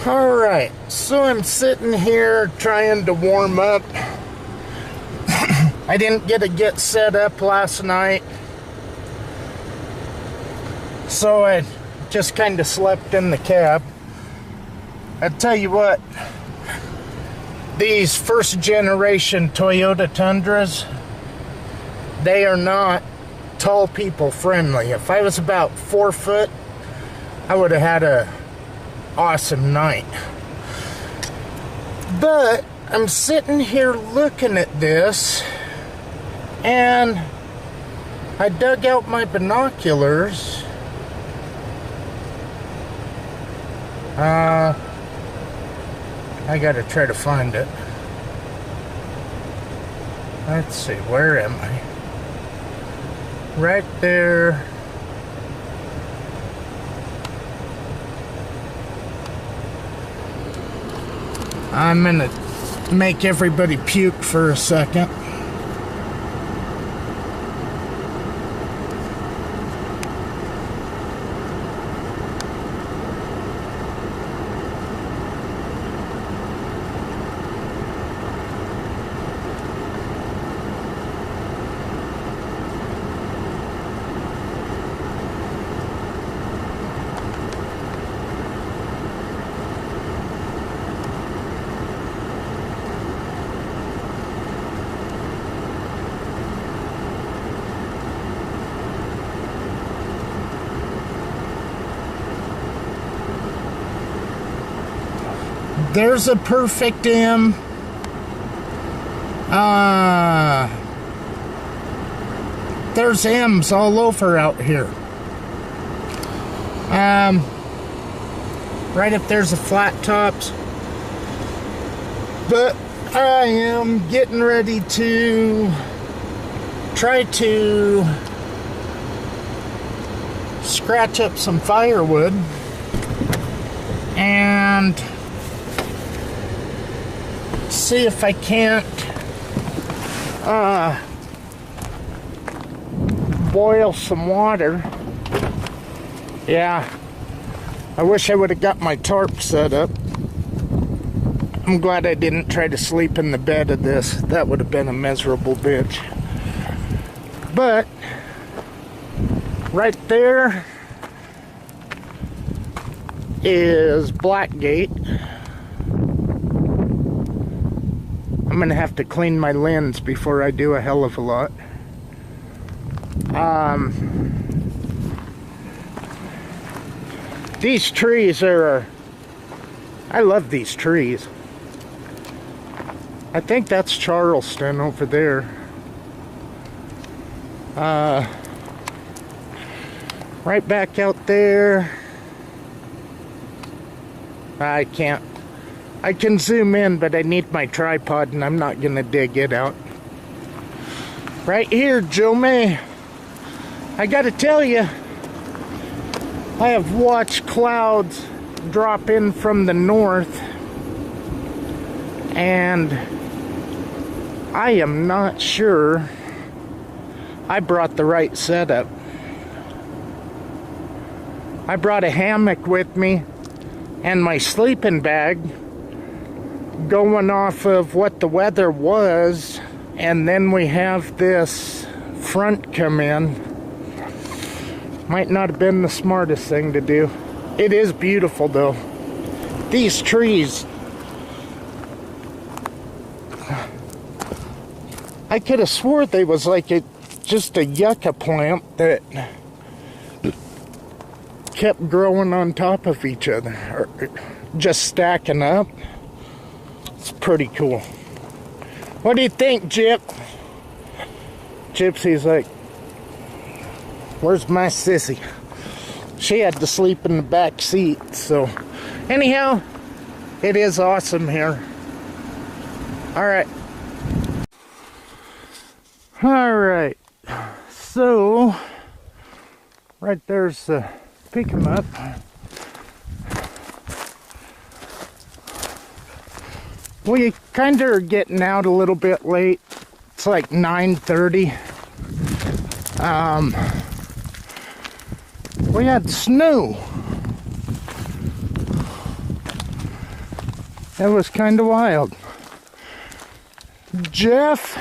Alright, so I'm sitting here trying to warm up. I didn't get set up last night, so I just kind of slept in the cab. I tell you what, these first generation Toyota Tundras, they are not tall people friendly. If I was about 4 foot, I would have had a awesome night. But I'm sitting here looking at this, and I dug out my binoculars. I gotta try to find it. Let's see, where am I? Right there. I'm gonna make everybody puke for a second. There's a perfect M. There's M's all over out here. Right up there's the flat tops. But I am getting ready to try to scratch up some firewood and see if I can't boil some water. Yeah, I wish I would have got my tarp set up. I'm glad I didn't try to sleep in the bed of this. That would have been a miserable bitch. But right there is Blackgate. I'm gonna have to clean my lens before I do a hell of a lot. These trees are, I love these trees. I think that's Charleston over there. Right back out there. I can zoom in, but I need my tripod, and I'm not gonna dig it out. Right here, Joe May. I gotta tell you, I have watched clouds drop in from the north, and I am not sure I brought the right setup. I brought a hammock with me and my sleeping bag, going off of what the weather was, and then we have this front come in. Might not have been the smartest thing to do. It is beautiful though. These trees, I could have swore they was like just a yucca plant that kept growing on top of each other, or just stacking up. It's pretty cool. What do you think, Gyp? Gypsy's like, where's my sissy? She had to sleep in the back seat. So anyhow, it is awesome here. Alright. Alright. So right there's the pick 'em up. We kind of are getting out a little bit late. It's like 9:30. We had snow. That was kind of wild. Jeff,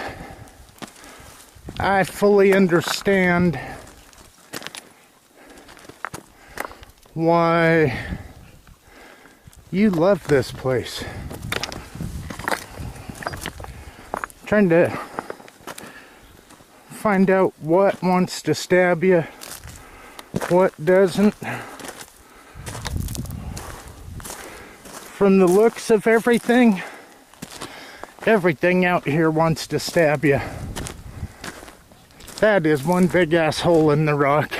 I fully understand why you love this place. Trying to find out what wants to stab you, what doesn't. From the looks of everything out here wants to stab you. That is one big ass hole in the rock.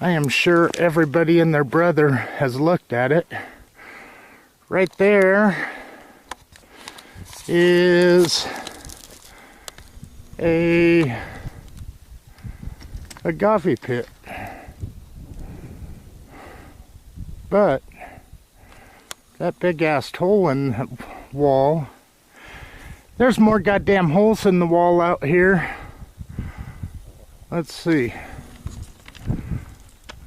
I am sure everybody and their brother has looked at it. Right there is a agave pit. But that big ass hole in the wall, there's more goddamn holes in the wall out here. Let's see.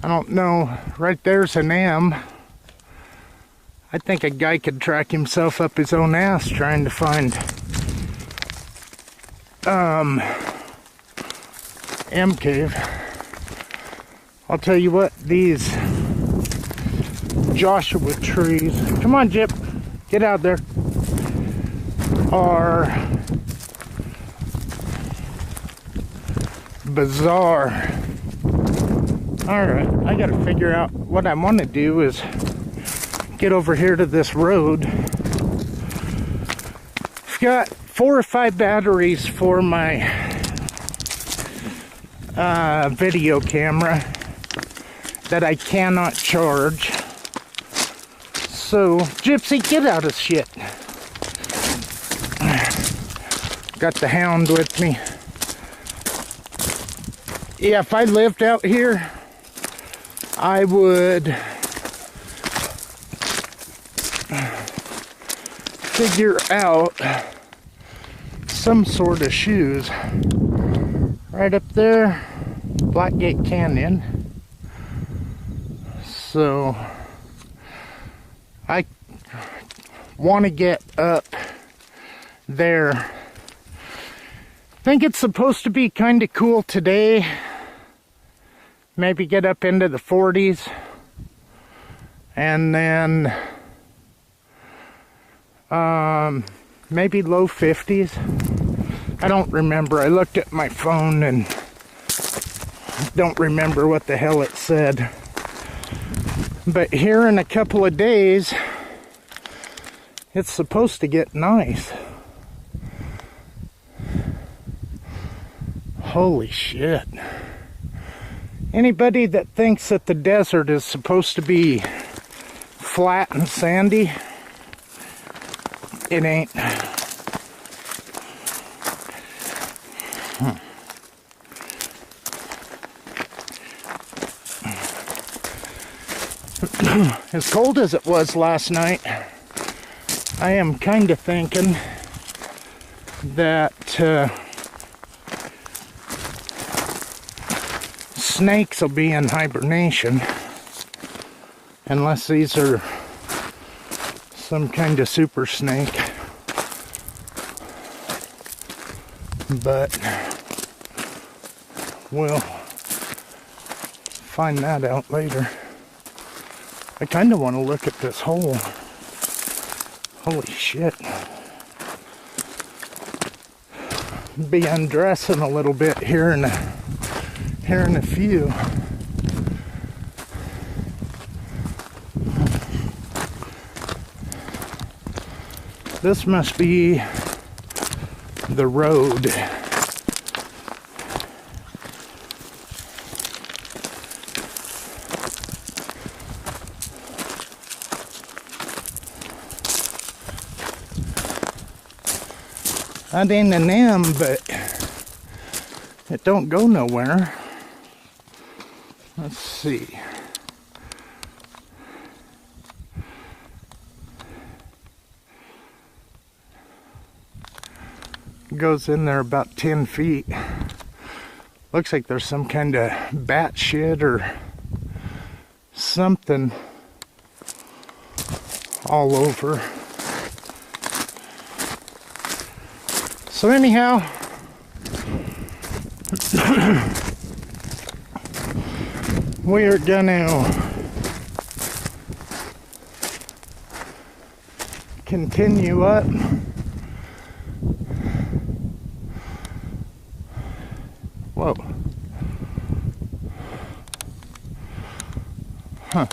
I don't know. Right there's an M. I think a guy could track himself up his own ass trying to find M cave. I'll tell you what, these Joshua trees, come on Jip, get out there, are bizarre. Alright, I gotta figure out what I want to do is get over here to this road. I've got 4 or 5 batteries for my video camera that I cannot charge. So, Gypsy, get out of shit. Got the hound with me. Yeah, if I lived out here, I would figure out some sort of shoes. Right up there, Blackgate Canyon. So I want to get up there. I think it's supposed to be kind of cool today. Maybe get up into the 40s. And then maybe low 50s. I don't remember. I looked at my phone and don't remember what the hell it said. But here in a couple of days, it's supposed to get nice. Holy shit. Anybody that thinks that the desert is supposed to be flat and sandy, it ain't. As cold as it was last night, I am kind of thinking that snakes will be in hibernation, unless these are some kind of super snake. But we'll find that out later. I kind of want to look at this hole. Holy shit. Be undressing a little bit here in a few. This must be the road. That ain't an M, but it don't go nowhere. Let's see. Goes in there about 10 feet. Looks like there's some kind of bat shit or something all over. So anyhow, we are gonna continue up. Whoa. Huh.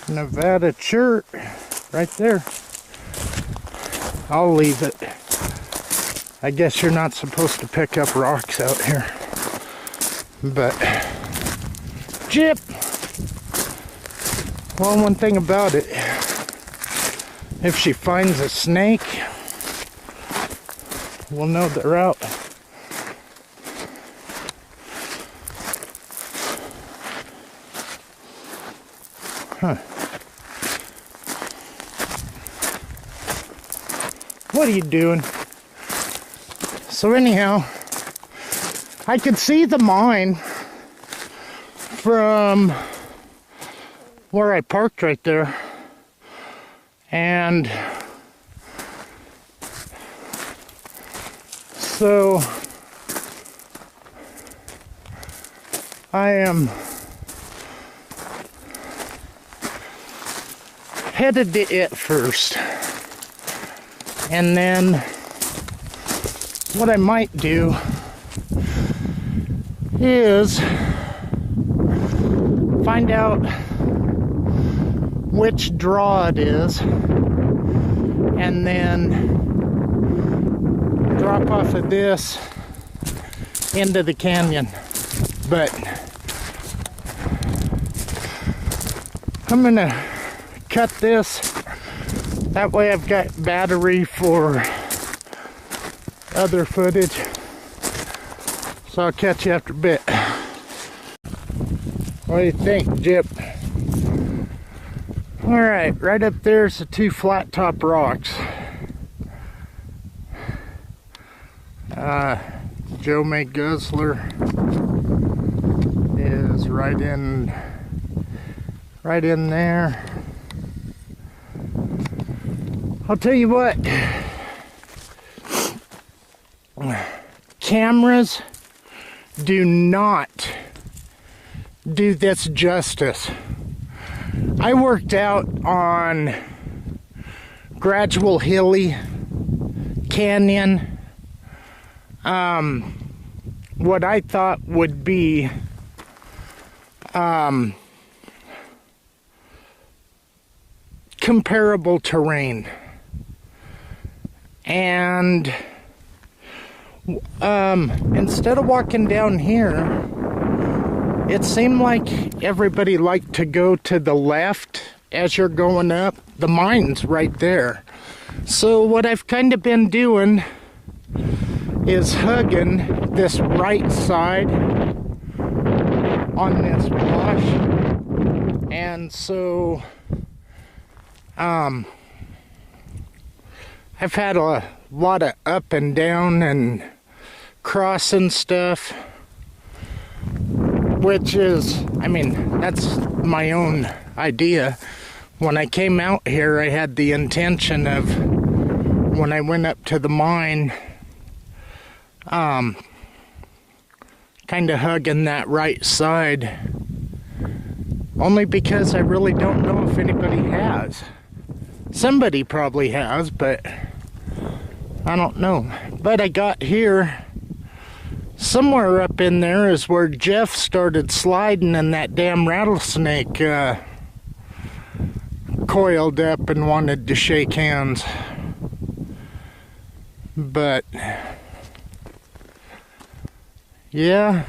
Nevada chert right there. I'll leave it. I guess you're not supposed to pick up rocks out here. But Jip. Well, one thing about it, if she finds a snake, we'll know they're out. Huh. What are you doing? So anyhow, I could see the mine from where I parked right there. And so I am headed to it first. And then what I might do is find out which draw it is and then drop off of this into the canyon. But I'm gonna cut this, that way I've got battery for other footage. So I'll catch you after a bit. What do you think, Jip? Alright, right up there's the two flat top rocks. Joe May Guzzler is right in there. I'll tell you what, cameras do not do this justice. I worked out on gradual hilly canyon, what I thought would be comparable terrain. And instead of walking down here, it seemed like everybody liked to go to the left as you're going up. The mine's right there. So what I've kind of been doing is hugging this right side on this wash. And so I've had a lot of up and down and crossing stuff, which is, I mean, that's my own idea. When I came out here, I had the intention of, when I went up to the mine, kind of hugging that right side, only because I really don't know if anybody has. Somebody probably has, but I don't know. But I got here, somewhere up in there is where Jeff started sliding and that damn rattlesnake coiled up and wanted to shake hands. But yeah,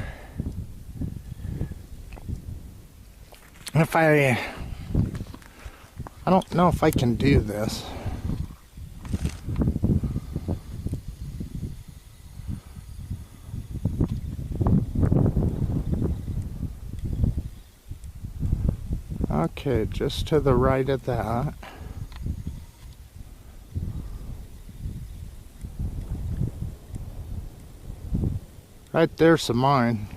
if I don't know if I can do this. Okay, just to the right of that. Right there's mine.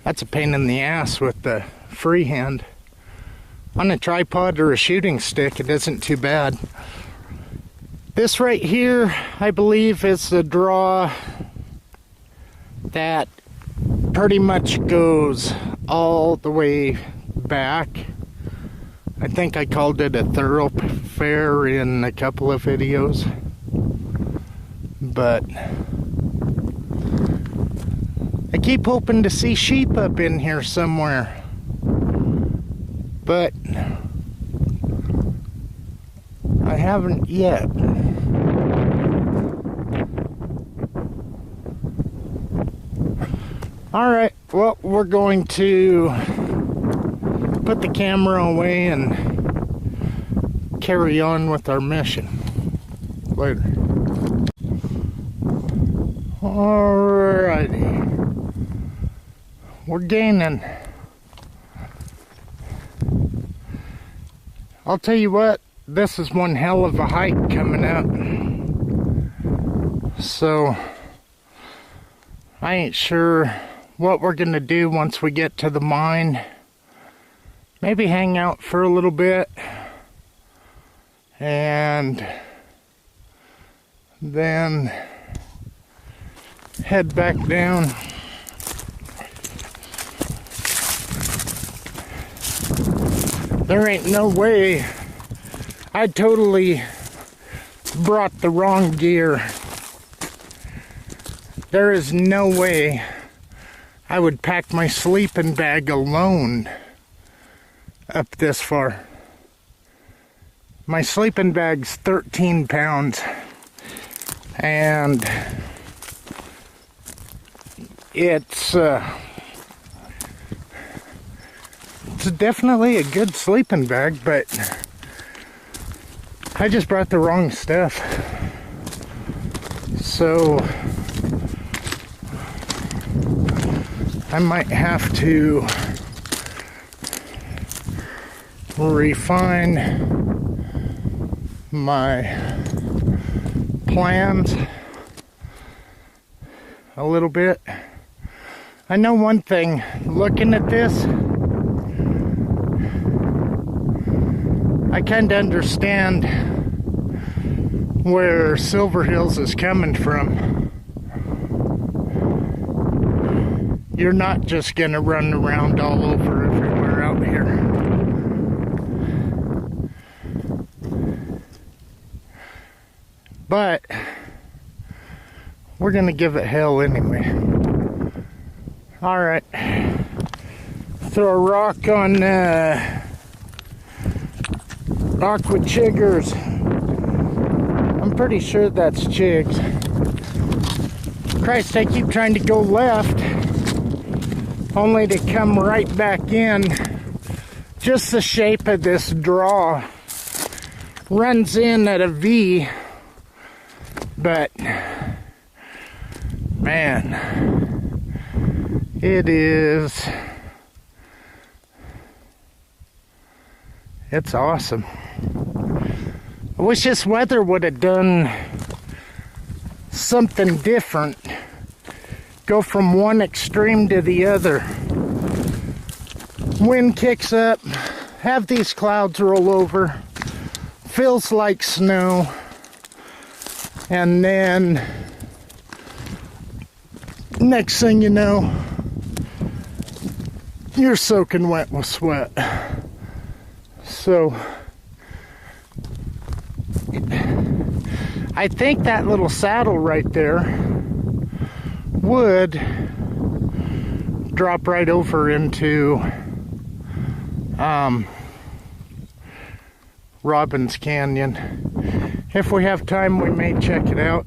That's a pain in the ass with the freehand. On a tripod or a shooting stick, it isn't too bad. This right here, I believe, is the draw that pretty much goes all the way back. I think I called it a thoroughfare in a couple of videos. But I keep hoping to see sheep up in here somewhere. But I haven't yet. Alright, well, we're going to put the camera away and carry on with our mission. Later. Alrighty. We're gaining. I'll tell you what, this is one hell of a hike coming up. So, I ain't sure what we're gonna do once we get to the mine. Maybe hang out for a little bit and then head back down. There ain't no way. I totally brought the wrong gear. There is no way I would pack my sleeping bag alone up this far. My sleeping bag's 13 pounds and it's definitely a good sleeping bag, but I just brought the wrong stuff. So I might have to refine my plans a little bit. I know one thing, looking at this, I kind of understand where Silver Hills is coming from. You're not just gonna run around all over everywhere out here. But we're gonna give it hell anyway. Alright. Throw a rock on aqua chiggers. I'm pretty sure that's chigs. Christ, I keep trying to go left only to come right back in. Just the shape of this draw runs in at a V, but man, it's awesome. I wish this weather would have done something different. Go from one extreme to the other. Wind kicks up, have these clouds roll over, feels like snow, and then next thing you know, you're soaking wet with sweat. So I think that little saddle right there would drop right over into Robbins Canyon. If we have time, we may check it out.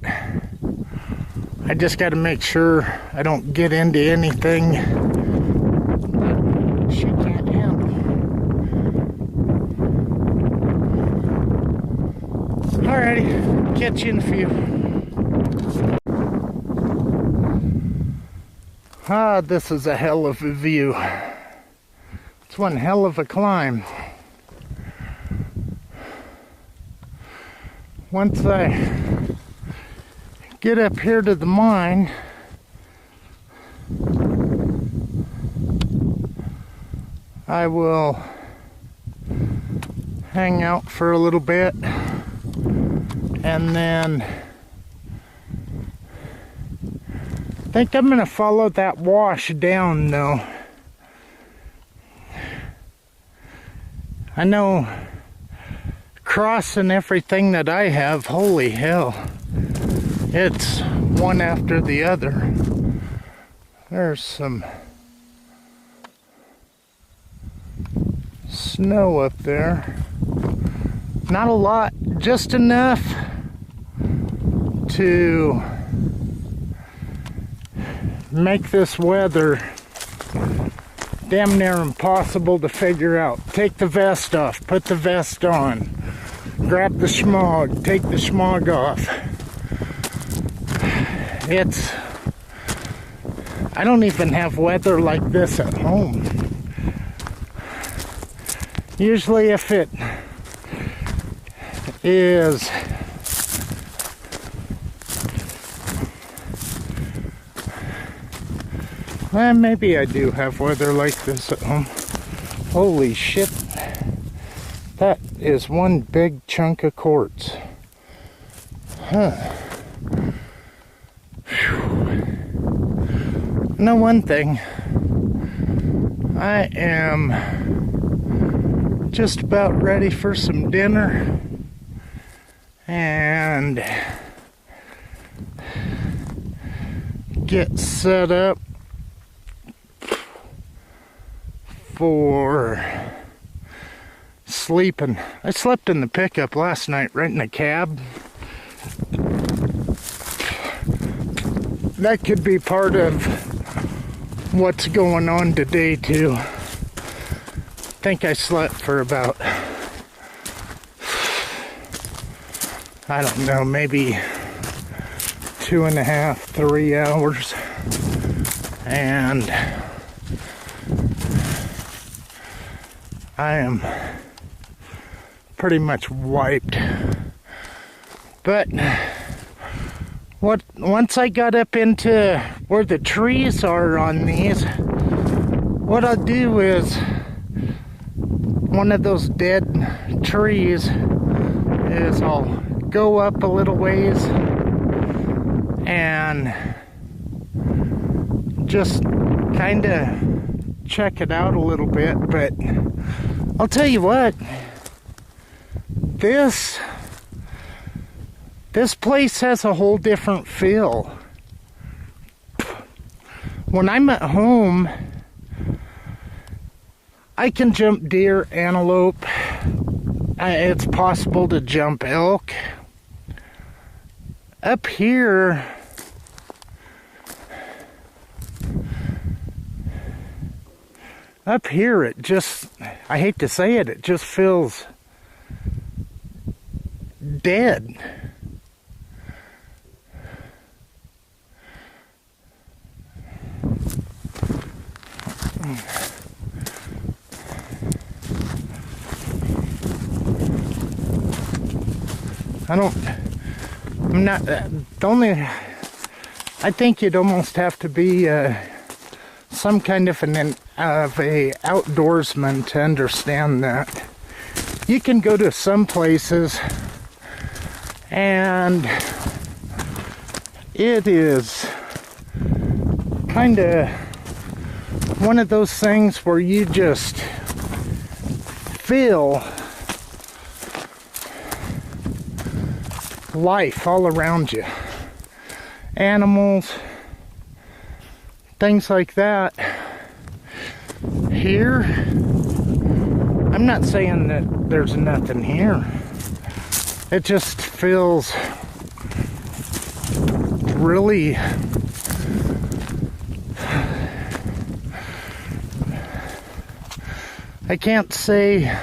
I just got to make sure I don't get into anything that she can't handle. Alrighty, catch you in a few. Ah, this is a hell of a view. It's one hell of a climb. Once I get up here to the mine, I will hang out for a little bit, and then I think I'm going to follow that wash down though. I know crossing everything that I have, holy hell, it's one after the other. There's some snow up there. Not a lot, just enough to make this weather damn near impossible to figure out. Take the vest off, put the vest on, grab the smog, take the smog off. I don't even have weather like this at home. Usually if it is well, maybe I do have weather like this at home. Holy shit. That is one big chunk of quartz. Huh. Know one thing. I am just about ready for some dinner. And get set up for sleeping. I slept in the pickup last night, right in the cab. That could be part of what's going on today too. I think I slept for about, I don't know, maybe 2.5, 3 hours. And I am pretty much wiped. But once I got up into where the trees are on these, what I'll do is one of those dead trees is I'll go up a little ways and just kind of check it out a little bit. But I'll tell you what, this place has a whole different feel. When I'm at home, I can jump deer, antelope. It's possible to jump elk. Up here, it just, I hate to say it, it just feels dead. I'm not, I think you'd almost have to be some kind of a outdoorsman to understand that. You can go to some places and it is kind of one of those things where you just feel life all around you. Animals, things like that. Here, I'm not saying that there's nothing here. It just feels really I can't say.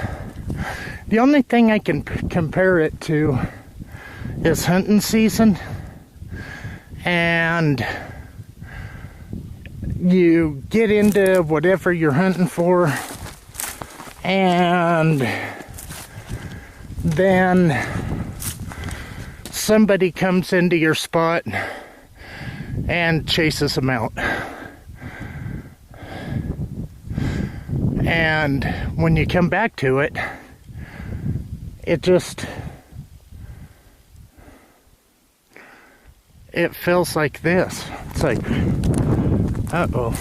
The only thing I can compare it to is hunting season, and you get into whatever you're hunting for, and then somebody comes into your spot and chases them out. And when you come back to it, it feels like this. It's like, uh-oh.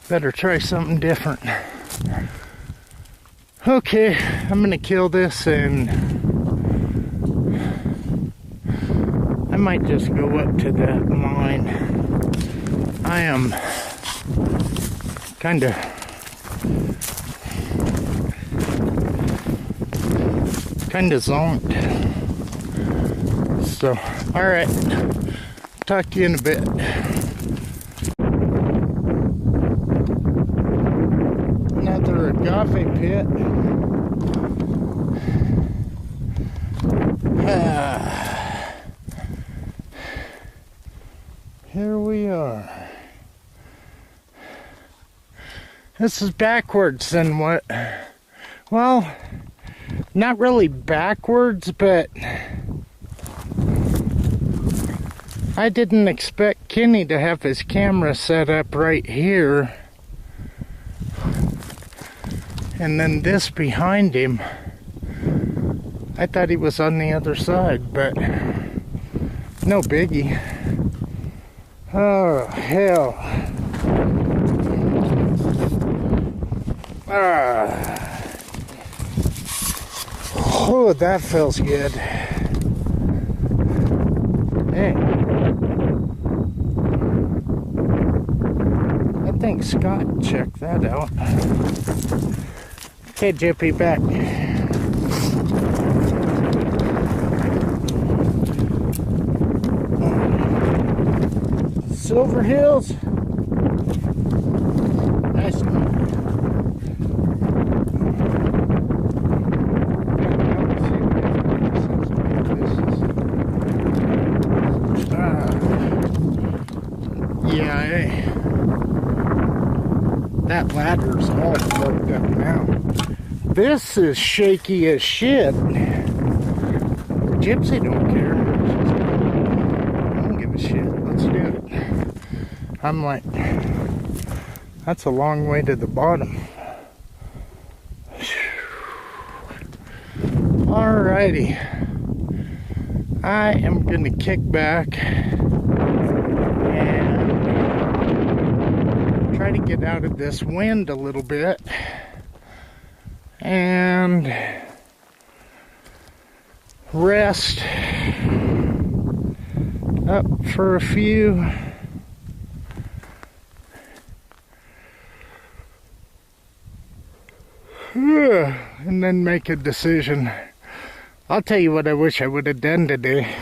Better try something different. Okay, I'm gonna kill this, and I might just go up to that line. I am kind of zonked. So, alright. Talk to you in a bit. Another agave pit. Here we are. This is backwards than what... Well, not really backwards, but I didn't expect Kenny to have his camera set up right here. And then this behind him. I thought he was on the other side, but no biggie. Oh, hell. Oh, that feels good. Hey. I think Scott checked that out. Okay, Jippy, back. Silver Hills. Nice. Yeah, hey. That ladder's all fucked up now. This is shaky as shit. Gypsy don't care. I don't give a shit. Let's do it. I'm like, that's a long way to the bottom. Alrighty. I am going to kick back and try to get out of this wind a little bit and rest up for a few. And then make a decision. I'll tell you what I wish I would have done today.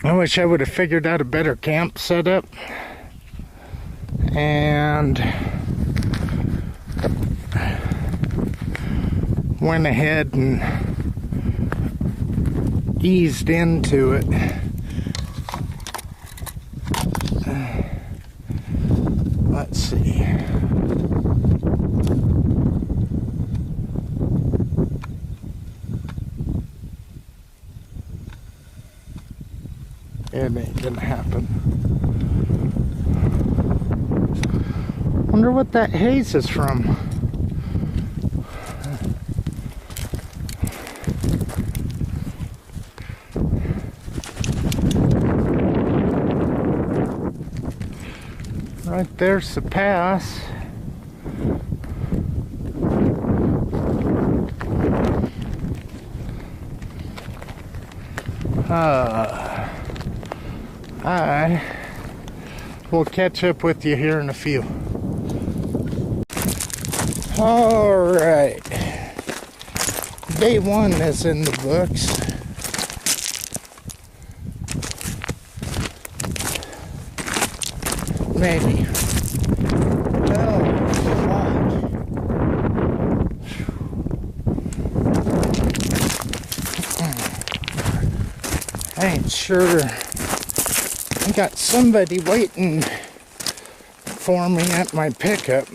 I wish I would have figured out a better camp setup and went ahead and eased into it. Let's see. It ain't gonna happen. Wonder what that haze is from. Right there's the pass. I will catch up with you here in a few. Alright. Day one is in the books. Maybe. Oh, fuck. I ain't sure. I got somebody waiting for me at my pickup.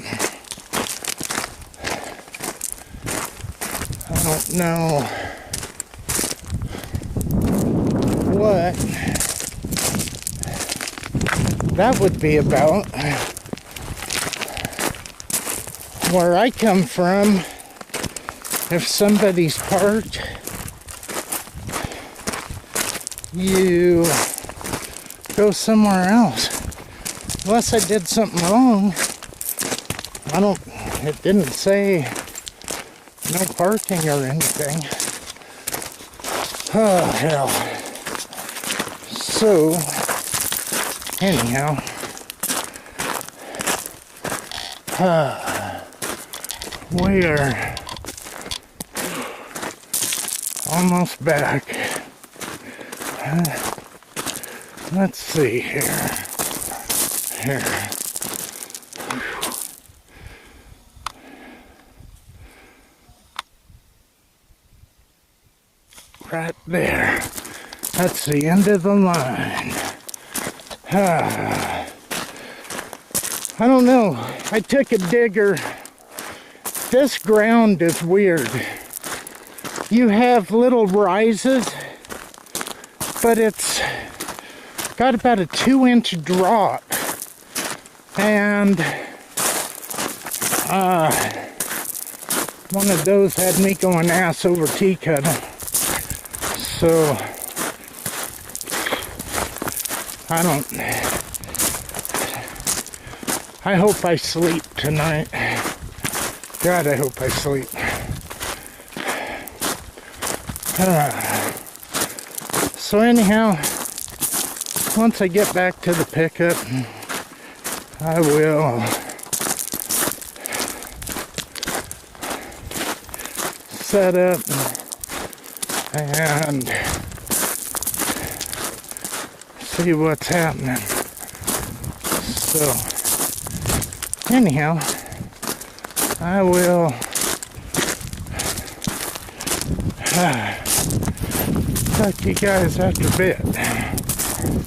don't know what that would be about. Where I come from, if somebody's parked, you go somewhere else. Unless I did something wrong. It didn't say no parking or anything. Oh, hell. So, anyhow, we're almost back. Let's see here. Right there. That's the end of the line. I don't know. I took a digger. This ground is weird. You have little rises, but it's got about a 2-inch drop. And one of those had me going ass over tea kettle. So I hope I sleep tonight. God, I hope I sleep. So anyhow, once I get back to the pickup, I will set up and see what's happening. So anyhow, I will talk to you guys after a bit.